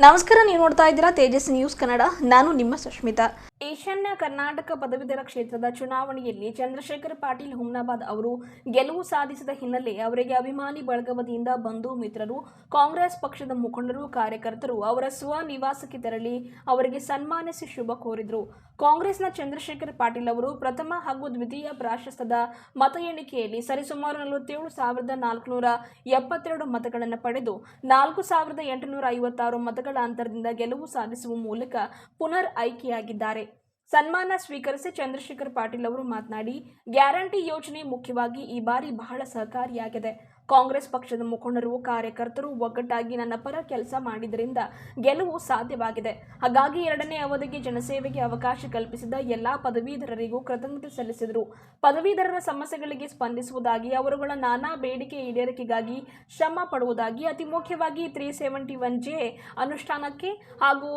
ನಮಸ್ಕಾರ, ನೀವು ನೋಡ್ತಾ ಇದ್ದೀರಾ ತೇಜಸ್ ನ್ಯೂಸ್ ಕನ್ನಡ. ನಾನು ನಿಮ್ಮ ಸುಷ್ಮಿತಾ. ಈಶಾನ್ಯ ಕರ್ನಾಟಕ ಪದವೀಧರ ಕ್ಷೇತ್ರದ ಚುನಾವಣೆಯಲ್ಲಿ ಚಂದ್ರಶೇಖರ್ ಪಾಟೀಲ್ ಹುಮ್ನಾಬಾದ್ ಅವರು ಗೆಲುವು ಸಾಧಿಸಿದ ಹಿನ್ನೆಲೆ ಅವರಿಗೆ ಅಭಿಮಾನಿ ಬಳಗ ವತಿಯಿಂದ ಬಂಧು ಮಿತ್ರರು, ಕಾಂಗ್ರೆಸ್ ಪಕ್ಷದ ಮುಖಂಡರು, ಕಾರ್ಯಕರ್ತರು ಅವರ ಸ್ವನಿವಾಸಕ್ಕೆ ತೆರಳಿ ಅವರಿಗೆ ಸನ್ಮಾನಿಸಿ ಶುಭ ಕೋರಿದರು. ಕಾಂಗ್ರೆಸ್ನ ಚಂದ್ರಶೇಖರ್ ಪಾಟೀಲ್ ಅವರು ಪ್ರಥಮ ಹಾಗೂ ದ್ವಿತೀಯ ಪ್ರಾಶಸ್ತ್ಯದ ಮತ ಎಣಿಕೆಯಲ್ಲಿ ಸರಿಸುಮಾರು 47,472 ಮತಗಳನ್ನು ಪಡೆದು 4,856 ಮತಗಳ ಅಂತರದಿಂದ ಗೆಲುವು ಸಾಧಿಸುವ ಮೂಲಕ ಪುನರ್ ಆಯ್ಕೆಯಾಗಿದ್ದಾರೆ. ಸನ್ಮಾನ ಸ್ವೀಕರಿಸಿ ಚಂದ್ರಶೇಖರ್ ಪಾಟೀಲ್ ಅವರು ಮಾತನಾಡಿ, ಗ್ಯಾರಂಟಿ ಯೋಜನೆ ಮುಖ್ಯವಾಗಿ ಈ ಬಾರಿ ಬಹಳ ಸಹಕಾರಿಯಾಗಿದೆ. ಕಾಂಗ್ರೆಸ್ ಪಕ್ಷದ ಮುಖಂಡರು, ಕಾರ್ಯಕರ್ತರು ಒಗ್ಗಟ್ಟಾಗಿ ನನ್ನ ಪರ ಕೆಲಸ ಮಾಡಿದ್ದರಿಂದ ಗೆಲುವು ಸಾಧ್ಯವಾಗಿದೆ. ಹಾಗಾಗಿ ಎರಡನೇ ಅವಧಿಗೆ ಜನಸೇವೆಗೆ ಅವಕಾಶ ಕಲ್ಪಿಸಿದ ಎಲ್ಲಾ ಪದವೀಧರರಿಗೂ ಕೃತಜ್ಞತೆ ಸಲ್ಲಿಸಿದರು. ಪದವೀಧರರ ಸಮಸ್ಯೆಗಳಿಗೆ ಸ್ಪಂದಿಸುವುದಾಗಿ, ಅವರುಗಳ ನಾನಾ ಬೇಡಿಕೆ ಈಡೇರಿಕೆಗಾಗಿ ಶ್ರಮ ಪಡುವುದಾಗಿ, ಅತಿ ಮುಖ್ಯವಾಗಿ 371J ಅನುಷ್ಠಾನಕ್ಕೆ ಹಾಗೂ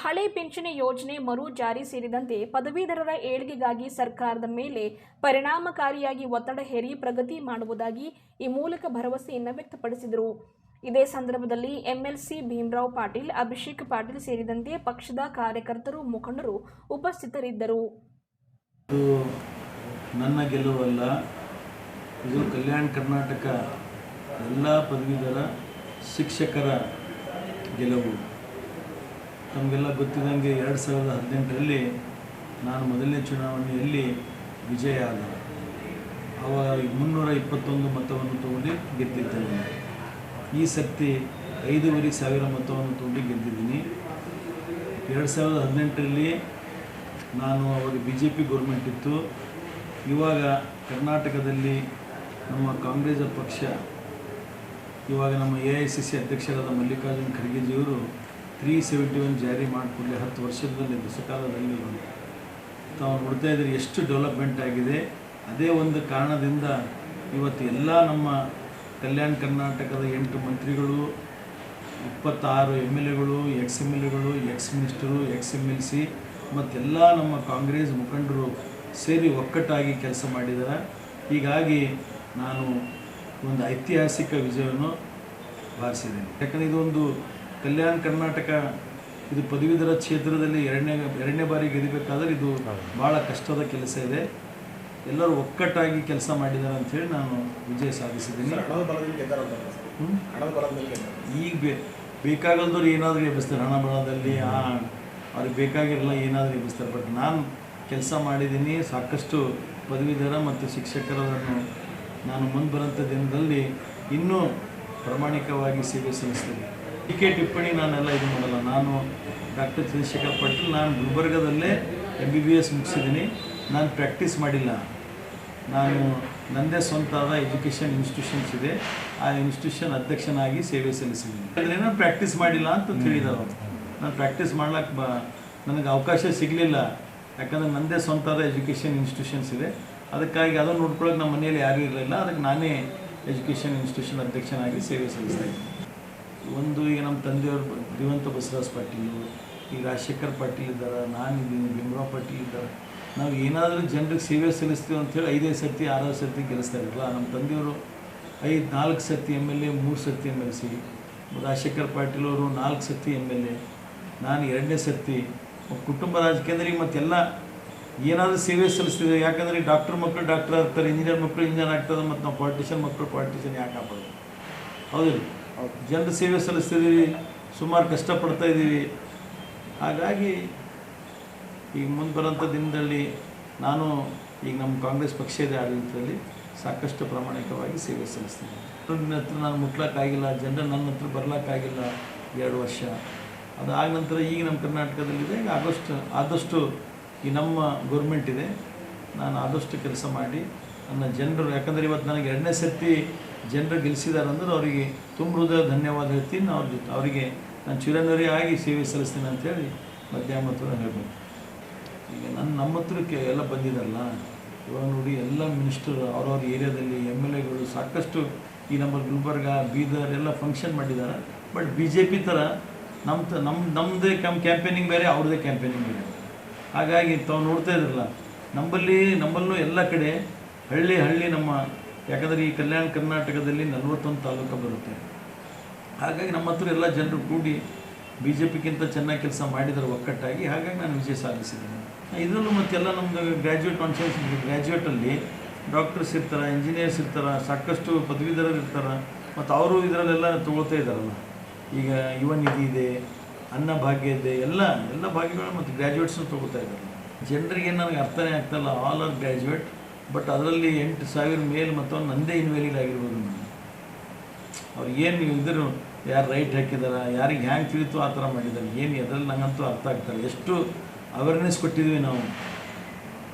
ಹಳೆ ಪಿಂಚಣಿ ಯೋಜನೆ ಮರು ಜಾರಿ ಸೇರಿದಂತೆ ಪದವೀಧರರ ಏಳಿಗೆಗಾಗಿ ಸರ್ಕಾರದ ಮೇಲೆ ಪರಿಣಾಮಕಾರಿಯಾಗಿ ಒತ್ತಡ ಹೇರಿ ಪ್ರಗತಿ ಮಾಡುವುದಾಗಿ ಈ ಮೂಲಕ ಭರವಸೆಯನ್ನು ವ್ಯಕ್ತಪಡಿಸಿದರು. ಇದೇ ಸಂದರ್ಭದಲ್ಲಿ ಎಂಎಲ್ಸಿ ಭೀಮರಾವ್ ಪಾಟೀಲ್, ಅಭಿಷೇಕ್ ಪಾಟೀಲ್ ಸೇರಿದಂತೆ ಪಕ್ಷದ ಕಾರ್ಯಕರ್ತರು, ಮುಖಂಡರು ಉಪಸ್ಥಿತರಿದ್ದರು. ನನ್ನ ಗೆಲುವಲ್ಲ, ಇದು ಕಲ್ಯಾಣ ಕರ್ನಾಟಕ ಎಲ್ಲ ಪದವೀಧರ ಶಿಕ್ಷಕರ ಗೆಲುವು. ತಮಗೆಲ್ಲ ಗೊತ್ತಿದ್ದಂಗೆ 2018ರಲ್ಲಿ ನಾನು ಮೊದಲನೇ ಚುನಾವಣೆಯಲ್ಲಿ ವಿಜಯ ಆದ. ಅವ 321 ಮತವನ್ನು ತಗೊಂಡು ಗೆದ್ದಿದ್ದೇನೆ. ಈ ಸರ್ತಿ 5,500 ಮತವನ್ನು ತಗೊಂಡು ಗೆದ್ದಿದ್ದೀನಿ. 2018ರಲ್ಲಿ ನಾನು ಅವಾಗ BJP ಗೌರ್ಮೆಂಟ್ ಇತ್ತು. ಇವಾಗ ಕರ್ನಾಟಕದಲ್ಲಿ ನಮ್ಮ ಕಾಂಗ್ರೆಸ್ ಪಕ್ಷ, ಇವಾಗ ನಮ್ಮ AICC ಅಧ್ಯಕ್ಷರಾದ ಮಲ್ಲಿಕಾರ್ಜುನ ಖರ್ಗೆಜಿಯವರು 371 ಜಾರಿ ಮಾಡಿಕೊಡಲಿ 10 ವರ್ಷದಲ್ಲಿ ದಶಕಾಲದಲ್ಲಿ ತಾವು ನೋಡ್ತಾ ಇದ್ದರೆ ಎಷ್ಟು ಡೆವಲಪ್ಮೆಂಟ್ ಆಗಿದೆ. ಅದೇ ಒಂದು ಕಾರಣದಿಂದ ಇವತ್ತು ಎಲ್ಲ ನಮ್ಮ ಕಲ್ಯಾಣ ಕರ್ನಾಟಕದ 8 ಮಂತ್ರಿಗಳು, 26 MLAಗಳು, ex-MLAಗಳು, ex-ಮಿನಿಸ್ಟರು, ex-MLC ಮತ್ತೆಲ್ಲ ನಮ್ಮ ಕಾಂಗ್ರೆಸ್ ಮುಖಂಡರು ಸೇರಿ ಒಕ್ಕಟ್ಟಾಗಿ ಕೆಲಸ ಮಾಡಿದ್ದಾರೆ. ಹೀಗಾಗಿ ನಾನು ಒಂದು ಐತಿಹಾಸಿಕ ವಿಜಯವನ್ನು ಬಾರಿಸಿದ್ದೇನೆ. ಯಾಕಂದರೆ ಇದೊಂದು ಕಲ್ಯಾಣ ಕರ್ನಾಟಕ, ಇದು ಪದವೀಧರ ಕ್ಷೇತ್ರದಲ್ಲಿ ಎರಡನೇ ಬಾರಿ ಗೆಲ್ಲಬೇಕಾದ್ರೆ ಇದು ಭಾಳ ಕಷ್ಟದ ಕೆಲಸ ಇದೆ. ಎಲ್ಲರೂ ಒಕ್ಕಟ್ಟಾಗಿ ಕೆಲಸ ಮಾಡಿದ್ದಾರೆ ಅಂಥೇಳಿ ನಾನು ವಿಜಯ ಸಾಧಿಸಿದ್ದೀನಿ. ಈಗ ಬೇಕಾಗಲ್ದವ್ರು ಏನಾದರೂ ಎಬ್ಬಿಸ್ತಾರೆ, ಹಣ ಬಲದಲ್ಲಿ ಅವ್ರಿಗೆ ಬೇಕಾಗಿರಲ್ಲ ಏನಾದರೂ ಎಬ್ಬಿಸ್ತಾರೆ. ಬಟ್ ನಾನು ಕೆಲಸ ಮಾಡಿದ್ದೀನಿ. ಸಾಕಷ್ಟು ಪದವೀಧರ ಮತ್ತು ಶಿಕ್ಷಕರನ್ನು ನಾನು ಮುಂದೆ ಬರೋಂಥ ದಿನದಲ್ಲಿ ಇನ್ನೂ ಪ್ರಾಮಾಣಿಕವಾಗಿ ಸೇವೆ ಸಲ್ಲಿಸ್ತೀನಿ. ಟೀಕೆ ಟಿಪ್ಪಣಿ ನಾನೆಲ್ಲ ಇದು ಮಾಡಲ್ಲ. ನಾನು ಡಾಕ್ಟರ್ ಚಂದ್ರಶೇಖರ್ ಪಾಟೀಲ್, ನಾನು ಗುಲ್ಬರ್ಗದಲ್ಲೇ MBBS ಮುಗಿಸಿದ್ದೀನಿ. ನಾನು ಪ್ರಾಕ್ಟೀಸ್ ಮಾಡಿಲ್ಲ. ನಾನು ನನ್ನದೇ ಸ್ವಂತಾದ ಎಜುಕೇಷನ್ ಇನ್ಸ್ಟಿಟ್ಯೂಷನ್ಸ್ ಇದೆ. ಆ ಇನ್ಸ್ಟಿಟ್ಯೂಷನ್ ಅಧ್ಯಕ್ಷನಾಗಿ ಸೇವೆ ಸಲ್ಲಿಸಿದ್ದೀನಿ. ಅಂದರೆ ನಾನು ಪ್ರಾಕ್ಟೀಸ್ ಮಾಡಿಲ್ಲ ಅಂತ ತಿಳಿದವರು. ನಾನು ಪ್ರಾಕ್ಟೀಸ್ ಮಾಡ್ಲಿಕ್ಕೆ ನನಗೆ ಅವಕಾಶ ಸಿಗಲಿಲ್ಲ. ಯಾಕಂದರೆ ನನ್ನದೇ ಸ್ವಂತಾದ ಎಜುಕೇಷನ್ ಇನ್ಸ್ಟಿಟ್ಯೂಷನ್ಸ್ ಇದೆ. ಅದಕ್ಕಾಗಿ ಅದನ್ನು ನೋಡ್ಕೊಳ್ಳೋಕೆ ನಮ್ಮ ಮನೆಯಲ್ಲಿ ಯಾರೂ ಇರಲಿಲ್ಲ. ಅದಕ್ಕೆ ನಾನೇ ಎಜುಕೇಷನ್ ಇನ್ಸ್ಟಿಟ್ಯೂಷನ್ ಅಧ್ಯಕ್ಷನಾಗಿ ಸೇವೆ ಸಲ್ಲಿಸ್ತಾ ಇದ್ದೀನಿ. ಒಂದು ಈಗ ನಮ್ಮ ತಂದೆಯವರು ದಿವಂತ ಬಸವರಾಜ್ ಪಾಟೀಲು, ಈಗ ರಾಜಶೇಖರ್ ಪಾಟೀಲ್ ಇದ್ದಾರೆ, ನಾನಿದ್ದೀನಿ, ಭೀಮರಾವ್ ಪಾಟೀಲ್ ಇದ್ದಾರೆ. ನಾವು ಏನಾದರೂ ಜನರಿಗೆ ಸೇವೆ ಸಲ್ಲಿಸ್ತೀವಿ ಅಂಥೇಳಿ 5 ಸರ್ತಿ 6 ಸರ್ತಿ ಗೆಲ್ಲಿಸ್ತಾ ಇರಲ್ಲ. ನಮ್ಮ ತಂದೆಯವರು 4 ಸರ್ತಿ MLA, 3 ಸರ್ತಿ MLC. ರಾಜಶೇಖರ್ ಪಾಟೀಲ್ ಅವರು 4 ಸರ್ತಿ MLA, ನಾನು 2ನೇ ಸರ್ತಿ. ಕುಟುಂಬ ರಾಜಕೀಯದಲ್ಲಿ ಮತ್ತೆಲ್ಲ ಏನಾದರೂ ಸೇವೆ ಸಲ್ಲಿಸ್ತಿದ್ದೇವೆ. ಯಾಕಂದರೆ ಡಾಕ್ಟರ್ ಮಕ್ಕಳು ಡಾಕ್ಟರ್ ಆಗ್ತಾರೆ, ಇಂಜಿನಿಯರ್ ಮಕ್ಕಳು ಇಂಜಿನಿಯರ್ ಆಗ್ತದೆ. ಮತ್ತು ನಾವು ಪಾಲಿಟಿಷಿಯನ್ ಮಕ್ಕಳು ಪಾಲಿಟಿಷಿಯನ್ ಯಾಕೆ ಆಗ್ಬೋದು? ಹೌದಿಲ್ಲ? ಜನರ ಸೇವೆ ಸಲ್ಲಿಸ್ತಿದ್ದೀವಿ, ಸುಮಾರು ಕಷ್ಟಪಡ್ತಾ ಇದ್ದೀವಿ. ಹಾಗಾಗಿ ಈಗ ಮುಂದೆ ಬರೋಂಥ ದಿನದಲ್ಲಿ ನಾನು ಈಗ ನಮ್ಮ ಕಾಂಗ್ರೆಸ್ ಪಕ್ಷದ ಆಡಳಿತದಲ್ಲಿ ಸಾಕಷ್ಟು ಪ್ರಾಮಾಣಿಕವಾಗಿ ಸೇವೆ ಸಲ್ಲಿಸ್ತೀನಿ. ನನ್ನ ಹತ್ರ ನಾನು ಮುಟ್ಲಕ್ಕಾಗಿಲ್ಲ, ಜನರು ನನ್ನ ಹತ್ರ ಬರ್ಲಿಕ್ಕಾಗಿಲ್ಲ 2 ವರ್ಷ. ಅದಾದ ನಂತರ ಈಗ ನಮ್ಮ ಕರ್ನಾಟಕದಲ್ಲಿದೆ. ಈಗ ಆದಷ್ಟು ಈ ನಮ್ಮ ಗೌರ್ಮೆಂಟ್ ಇದೆ, ನಾನು ಆದಷ್ಟು ಕೆಲಸ ಮಾಡಿ ನನ್ನ ಜನರು, ಯಾಕಂದರೆ ಇವತ್ತು ನನಗೆ 2ನೇ ಸರ್ತಿ ಜನರು ಗೆಲ್ಲಿಸಿದ್ದಾರೆ ಅಂದ್ರೆ ಅವರಿಗೆ ತುಂಬ ಹೃದಯ ಧನ್ಯವಾದ ಹೇಳ್ತೀನಿ. ಅವರಿಗೆ ನಾನು ಚಿರನರಿ ಆಗಿ ಸೇವೆ ಸಲ್ಲಿಸ್ತೀನಿ ಅಂಥೇಳಿ ಮಧ್ಯಾಹ್ನ ಹತ್ರ ಹೇಳ್ಬೋದು. ಈಗ ನಮ್ಮ ಹತ್ರಕ್ಕೆ ಎಲ್ಲ ಬಂದಿದ್ದಾರಲ್ಲ, ಇವಾಗ ನೋಡಿ ಎಲ್ಲ ಮಿನಿಸ್ಟರು ಅವ್ರವ್ರ ಏರಿಯಾದಲ್ಲಿ MLAಗಳು ಸಾಕಷ್ಟು ಈ ನಮ್ಮ ಗುಲ್ಬರ್ಗ, ಬೀದರ್ ಎಲ್ಲ ಫಂಕ್ಷನ್ ಮಾಡಿದ್ದಾರೆ. ಬಟ್ BJP ಥರ ನಮ್ಮದೇ ಕ್ಯಾಂಪೇನಿಂಗ್ ಬೇರೆ, ಅವ್ರದ್ದೇ ಕ್ಯಾಂಪೇನಿಂಗ್ ಬೇರೆ. ಹಾಗಾಗಿ ತಾವು ನೋಡ್ತಾ ಇದ್ರಲ್ಲ, ನಮ್ಮಲ್ಲೂ ಎಲ್ಲ ಕಡೆ ಹಳ್ಳಿ ನಮ್ಮ, ಯಾಕಂದರೆ ಈ ಕಲ್ಯಾಣ ಕರ್ನಾಟಕದಲ್ಲಿ 41 ತಾಲೂಕು ಬರುತ್ತೆ. ಹಾಗಾಗಿ ನಮ್ಮ ಹತ್ರ ಎಲ್ಲ ಜನರು ಕೂಡಿ BJPಗಿಂತ ಚೆನ್ನಾಗಿ ಕೆಲಸ ಮಾಡಿದ್ದಾರೆ ಒಕ್ಕಟ್ಟಾಗಿ, ಹಾಗಾಗಿ ನಾನು ವಿಜಯ ಸಾಧಿಸಿದ್ದೇನೆ. ಇದರಲ್ಲೂ ಮತ್ತೆಲ್ಲ ನಮ್ಮದು ಗ್ರ್ಯಾಜುಯೇಟ್ ಕಾನ್ಶಿಯಸ್ ಗ್ರ್ಯಾಜುಯೇಟಲ್ಲಿ ಡಾಕ್ಟರ್ಸ್ ಇರ್ತಾರೆ, ಇಂಜಿನಿಯರ್ಸ್ ಇರ್ತಾರೆ, ಸಾಕಷ್ಟು ಪದವೀಧರರು ಇರ್ತಾರೆ, ಮತ್ತು ಅವರು ಇದರಲ್ಲೆಲ್ಲ ತೊಗೊಳ್ತಾ ಇದ್ದಾರಲ್ಲ. ಈಗ ಯುವ ನಿಧಿ ಇದೆ, ಅನ್ನಭಾಗ್ಯ ಇದೆ, ಎಲ್ಲ ಭಾಗ್ಯಗಳು ಮತ್ತು ಗ್ರ್ಯಾಜುಯೇಟ್ಸ್ನು ತೊಗೋತಾ ಇದ್ದಾರೆ. ಜನರಿಗೆ ನನಗೆ ಅರ್ಥನೇ ಆಗ್ತಾಯಿಲ್ಲ, ಆಲ್ ಆರ್ ಗ್ರ್ಯಾಜುಯೇಟ್, ಬಟ್ ಅದರಲ್ಲಿ 8,000 ಮೇಲ್ ಮತ್ತು ನಂದೇ ಇನ್ವ್ಯಾಲಿಡ್ ಆಗಿರ್ಬೋದು. ನಾನು ಅವ್ರು ಏನು ಇದ್ರು ಯಾರು ರೈಟ್ ಹಾಕಿದಾರ, ಯಾರಿಗೆ ಹ್ಯಾಂಗೆ ತಿಳಿತು ಆ ಥರ ಮಾಡಿದ್ದಾರೆ, ಏನು ಅದರಲ್ಲಿ ನಂಗಂತೂ ಅರ್ಥ ಆಗ್ತಾರೆ. ಎಷ್ಟು ಅವೇರ್ನೆಸ್ ಕೊಟ್ಟಿದ್ವಿ ನಾವು,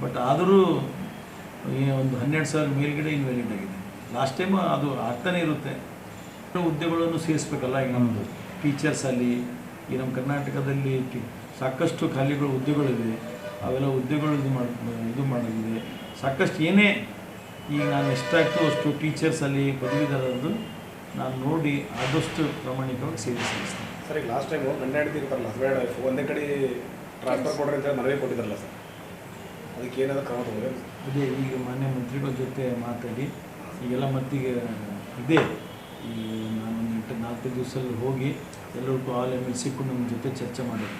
ಬಟ್ ಆದರೂ ಒಂದು 12,000 ಮೇಲ್ಗಡೆ ಇನ್ವ್ಯಾಲಿಡ್ ಆಗಿದೆ. ಲಾಸ್ಟ್ ಟೈಮು ಅದು ಆಗ್ತಾನೇ ಇರುತ್ತೆ. ಹುದ್ದೆಗಳನ್ನು ಸೇರಿಸ್ಬೇಕಲ್ಲ. ಈಗ ನಮ್ಮದು ಟೀಚರ್ಸಲ್ಲಿ ಈ ನಮ್ಮ ಕರ್ನಾಟಕದಲ್ಲಿ ಸಾಕಷ್ಟು ಖಾಲಿಗಳು ಹುದ್ದೆಗಳಿವೆ, ಅವೆಲ್ಲ ಹುದ್ದೆಗಳು ಇದು ಮಾಡೋದಿದೆ ಸಾಕಷ್ಟು. ಏನೇ ಈಗ ನಾನು ಎಷ್ಟಾಗ್ತೋ ಅಷ್ಟು ಟೀಚರ್ಸಲ್ಲಿ ಪದವೀಧರದ್ದು ನಾನು ನೋಡಿ ಆದಷ್ಟು ಪ್ರಾಮಾಣಿಕವಾಗಿ ಸೇವೆ ಸಲ್ಲಿಸ್ತೀನಿ. ಸರ್, ಈಗ ಲಾಸ್ಟ್ ಟೈಮು ಗಂಡ ಹೆಂಡತಿ ಇರ್ತಾರಲ್ಲ, ಹಸ್ಬೆಂಡ್ ವೈಫ್ ಒಂದೇ ಕಡೆ ಟ್ರಾನ್ಸ್ಫರ್ ಕೊಡ್ರಿ ಅಂತ ಮನವಿ ಕೊಟ್ಟಿದ್ದಾರಲ್ಲ ಸರ್, ಅದಕ್ಕೆ ಏನಾದರೂ ಕ್ರಮ ತಗೋರಿ? ಅದೇ ಈಗ ಮಾನ್ಯ ಮಂತ್ರಿಗಳ ಜೊತೆ ಮಾತಾಡಿ ಈಗೆಲ್ಲ ಮತ್ತೀಗ ಇದೆ, ಈ ನಾನು 4 ದಿವಸದಲ್ಲಿ ಹೋಗಿ ಎಲ್ಲರಿಗೂ ಆಲ್ MLC ಕೂಡ ನಮ್ಮ ಜೊತೆ ಚರ್ಚೆ ಮಾಡಿದ್ದೆ.